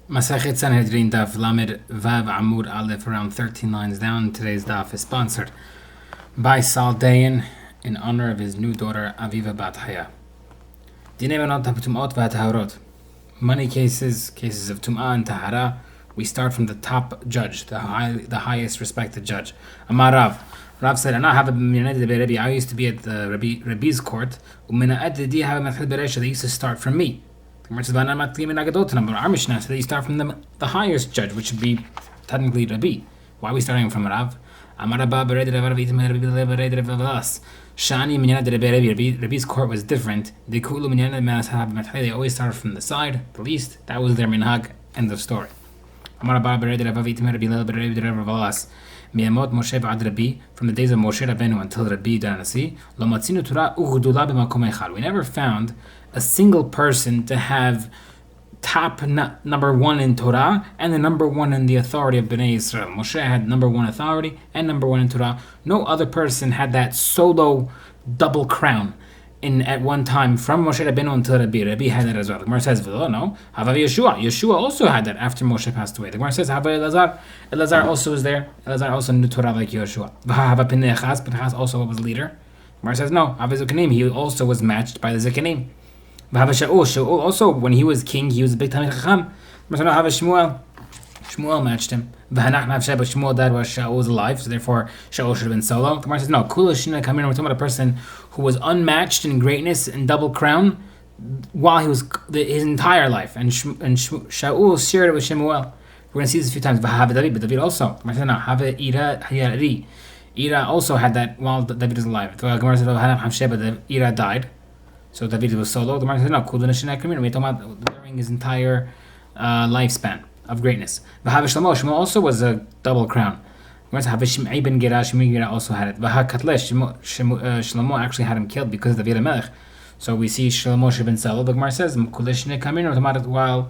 Masachet Sanhedrin Daf Lamed Vav Amud Aleph, around 13 lines down. Today's daf is sponsored by Saldayan in honor of his new daughter Aviva Bat Haya. Money cases of Tum'ah and Tahara, we start from the top judge, the highest respected judge. Amar Rav said, I used to be at the Rabbi's court. They used to start from me. But our Mishnah said that you start from the highest judge, which would be technically Rabbi. Why are we starting from Rav? Rabbi's court was different. They always started from the side, the least. That was their minhag. End of story. From the days of Moshe Rabbeinu until Rabbi Danasi, we never found a single person to have top number one in Torah and the number one in the authority of Bnei Israel. Moshe had number one authority and number one in Torah. No other person had that solo double crown at one time from Moshe Rabbeinu until Rabbi. Rabbi had that as well. The Gemara says, no, Hava Yeshua. Yeshua also had that after Moshe passed away. The Gemara says, Hava Elazar. Elazar also was there. Elazar also knew Torah like Yeshua. Hava Pinechas. Pinechas also was leader. The Gemara says, no, Hava Zikanim. He also was matched by the Zikanim. Hava Shaul also, when he was king, he was a big Talmid Chacham. The Gemara says, no, Hava Shmuel. Shmuel matched him. But Shmuel died while Shaul was alive, so therefore Shaul should have been solo. The Gemara says, no, Kula Shina Kamir, we're talking about a person who was unmatched in greatness and double crown while he was his entire life. And Shaul shared it with Shemuel. We're going to see this a few times. But David also. The Gemara says, no, Have Ira Ira also had that while David was alive. The Gemara says, Ira died, so David was solo. The Gemara says, no, Kula Shina Kamir, we're talking about during his entire lifespan of greatness. Shlomo also was a double crown. Shimei ben Gera also had it. Shlomo actually had him killed because of David Melech. So we see Shlomo should have been solo. The Gemara says, while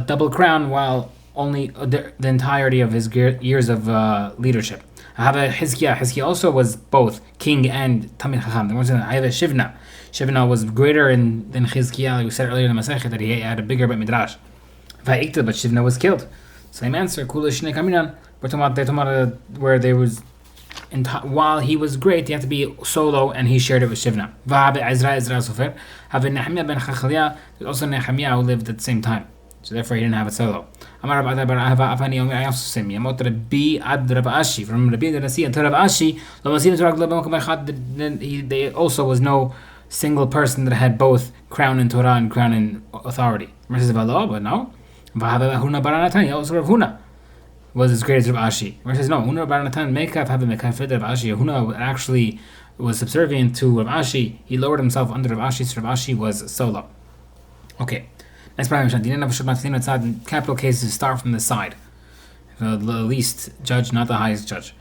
double crown, while only the entirety of his years of leadership. Hizkiah also was both king and Talmid Chacham. The Gemara says, Shivna was greater than Hizkiah. Like we said earlier in the Masechet that he had a bigger Bet Midrash. But Shivna was killed. Same answer. We're talking about where there was, while he was great, he had to be solo, and he shared it with Shivna. There's also Nehemiah who lived at the same time, so therefore he didn't have it solo. I also say from Rabbi Danasi until Rav Ashi, there also was no single person that had both crown in Torah and crown in authority. But no. Also Rav Huna was as great as Rav Ashi. Rav says no, Huna Bar Natan Mekaf have a Mekaf Rav Ashi. Huna actually was subservient to Rav Ashi. He lowered himself under Rav Ashi, so Rav Ashi was solo. Okay. Next problem. Capital cases start from the side. The least judge, not the highest judge.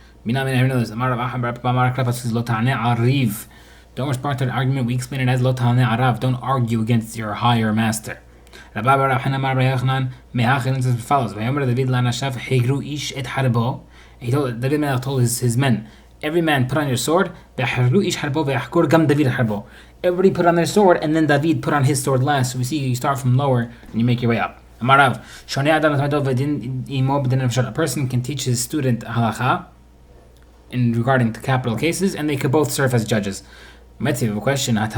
Don't respond to an argument. We explain it as lo ta'aneh arav. Don't argue against your higher master. He told David Melech told his men, every man put on your sword. Everybody put on their sword, and then David put on his sword last. So we see you start from lower and you make your way up. A person can teach his student halacha in regarding to capital cases, and they could both serve as judges. A question: a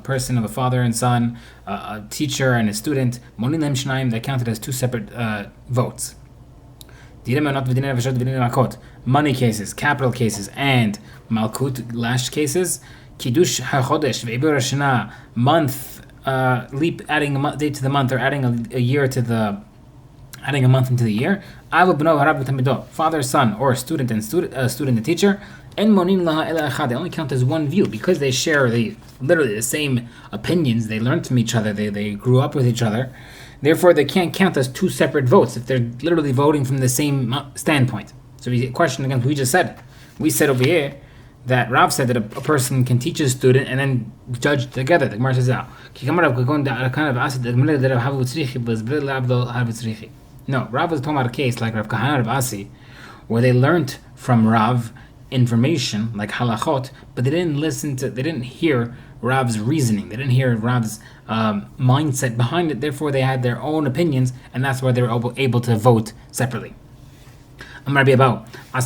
person of a father and son, a teacher and a student, that counted as two separate votes. Money cases, capital cases, and malkut lash cases. Kiddush hachodesh ve'ibur hashana, month, adding a day to the month, or adding a month into the year. Father, son, or student and teacher. They only count as one view because they share literally the same opinions. They learned from each other. They grew up with each other. Therefore, they can't count as two separate votes if they're literally voting from the same standpoint. So we question again. We just said. We said over here that Rav said that a person can teach a student and then judge together. The Gemara says now. No, Rav was talking about a case like Rav Kahana Rav Asi, where they learned from Rav information like halachot, but they didn't hear Rav's reasoning. They didn't hear Rav's mindset behind it. Therefore, they had their own opinions, and that's why they were able to vote separately. I'm going to be about our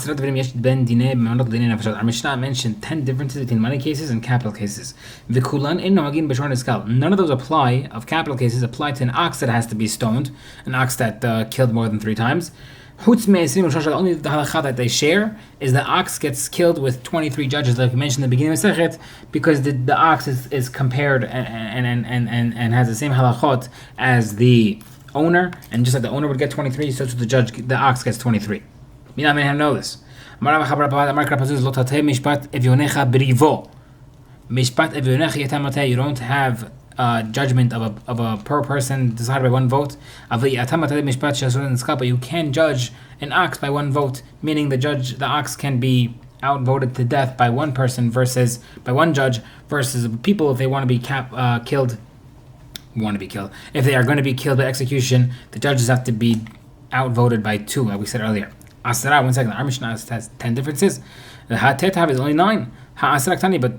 Mishnah mentioned 10 differences between money cases and capital cases. None of those apply of capital cases apply to an ox that has to be stoned, an ox that killed more than 3 times. The only halakha that they share is the ox gets killed with 23 judges, like we mentioned in the beginning of Sechet, because the ox is compared and has the same halachot as the owner, and just like the owner would get 23, so the ox gets 23. You know this. You don't have judgment of a per person decided by one vote. But you can judge an ox by one vote, meaning the ox can be outvoted to death by one person versus by one judge versus people if they want to be killed. If they are going to be killed by execution, the judges have to be outvoted by 2, like we said earlier. Asara, 1 second. Our Mishnah has 10 differences. The Ha'tetav is only 9. Ha'asara Ktani, but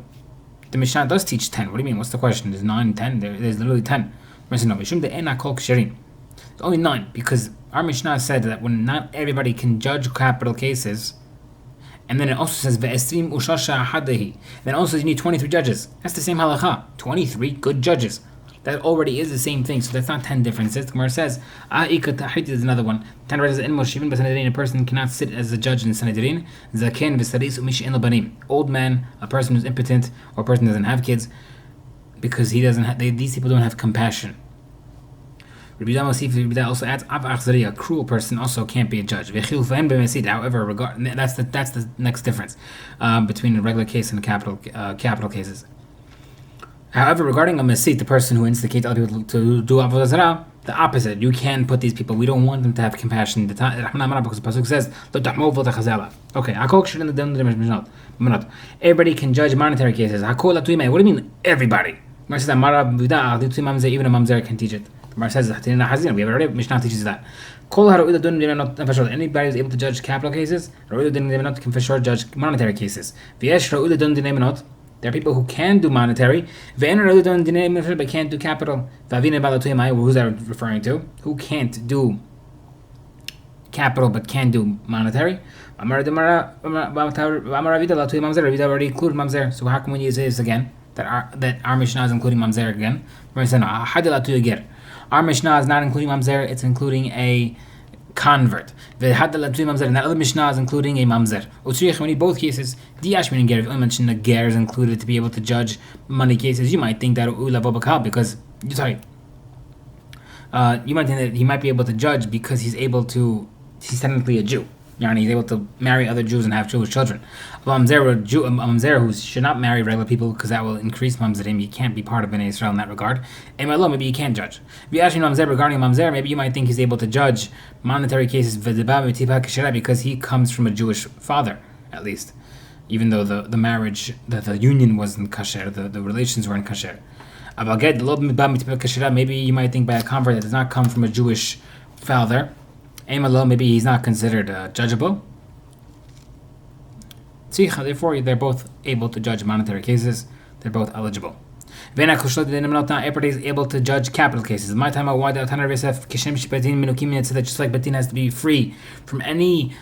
the Mishnah does teach 10. What do you mean? What's the question? There's 9 and 10. There's literally 10. There's only 9 because our Mishnah said that when not everybody can judge capital cases, and then it also says ve'esrim ushasha hadahi. Then also you need 23 judges. That's the same halakha. 23 good judges. That already is the same thing, so that's not 10 differences. The Gemara says, is another one. 10 verses in Moshivin, but a person cannot sit as a judge in Sanhedrin. Zaken v'saris umish in labanim. Old man, a person who's impotent, or a person who doesn't have kids, because he doesn't have, these people don't have compassion. Rabbi Yehuda also adds, a cruel person also can't be a judge. However, that's the next difference between a regular case and capital cases. However, regarding a mesit, the person who instigates other people to do avodah zarah, the opposite. You can put these people. We don't want them to have compassion. Because the pasuk says, "Okay, everybody can judge monetary cases." What do you mean, everybody? Gemara says, "Even a mamzer can teach it." Gemara says, "We have already Mishnah teaches that." Anybody who's able to judge capital cases, can for sure judge monetary cases. There are people who can do monetary, but can't do capital. Who's that referring to? Who can't do capital but can do monetary? Already included mamzer. So how come we use this again? That our Mishnah is including mamzer again? Our Mishnah is not including mamzer; it's including a convert. And that other Mishnah is including a mamzer. When in both cases, Diashmin and Ger, if I mentioned the Ger is included to be able to judge money cases, you might think that because you might think that he might be able to judge because he's technically a Jew. He's able to marry other Jews and have Jewish children. A mamzer who should not marry regular people because that will increase mamzerim. You can't be part of Bnei Israel in that regard. And maybe you can't judge. If you ask me mamzer regarding mamzer, maybe you might think he's able to judge monetary cases because he comes from a Jewish father, at least. Even though the marriage, the union wasn't kasher, the relations weren't kasher. Maybe you might think by a convert that does not come from a Jewish father. Maybe he's not considered judgeable. Therefore, they're both able to judge monetary cases. They're both eligible. Not everybody is able to judge capital cases. My time, why the that just like Batin has to be free from any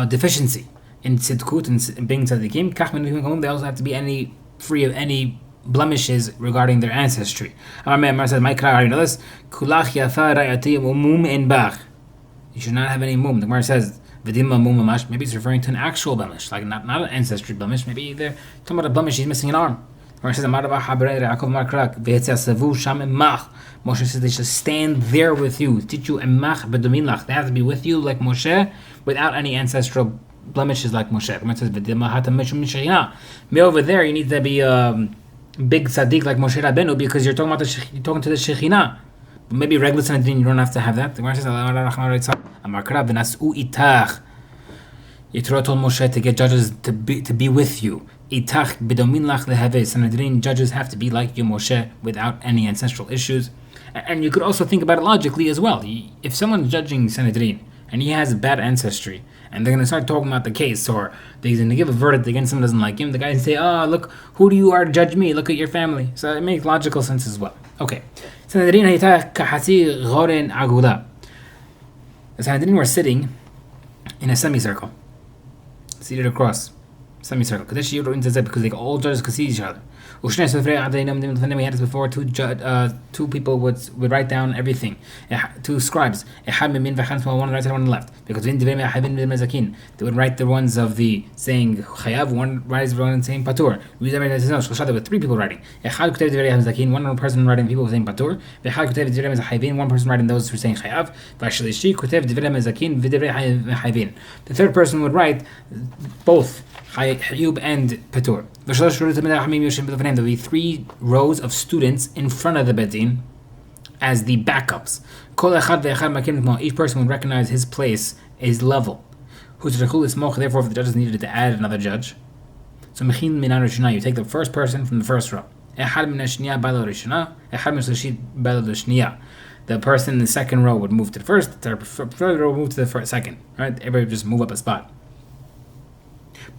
deficiency in tzidkut and being tzadikim, they also have to be free of any blemishes regarding their ancestry. Amar says, you know this? You should not have any mum. The Gemara says, maybe it's referring to an actual blemish, like not an ancestry blemish. Maybe they're talking about a blemish, he's missing an arm. The Gemara says, Moshe says they should stand there with you. Teach you emach. They have to be with you like Moshe without any ancestral blemishes like Moshe. The Gemara says, over there you need to be big tzaddik like Moshe Rabbeinu because you're talking to the Shekhinah. Maybe regular Sanhedrin you don't have to have that. The Gemara says, Yitro told Moshe to get judges to be with you. Itach bidomin lach lehave. Sanhedrin judges have to be like you, Moshe, without any ancestral issues. And you could also think about it logically as well. If someone's judging Sanhedrin and he has bad ancestry, and they're going to start talking about the case, or they're going to give a verdict against someone who doesn't like him, the guy can say, oh, look, who do you are to judge me? Look at your family. So it makes logical sense as well. Okay. Sanhedrin The Sanhedrin were sitting in a semicircle, seated across, semicircle, because they all judges could see each other. We had this before. Two people would write down everything. Two scribes. One on the right side, one on the left. Because they would write the ones of the saying chayav, one writes one saying patur. There were three people writing. One person writing people saying patur. One person writing those who were saying chayav. The third person would write both Hayub and Patur. There will be 3 rows of students in front of the Bedin as the backups. Each person would recognize his place, his level. Therefore, if the judges needed to add another judge, so you take the first person from the first row. The person in the second row would move to the first, the third row would move to the second. Right? Everybody would just move up a spot.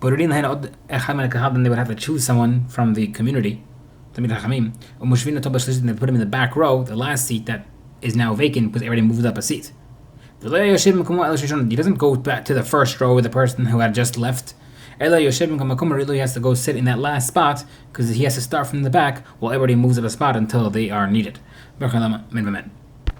But then they would have to choose someone from the community. They put him in the back row, the last seat that is now vacant because everybody moved up a seat. He doesn't go back to the first row with the person who had just left. He has to go sit in that last spot because he has to start from the back while everybody moves up a spot until they are needed.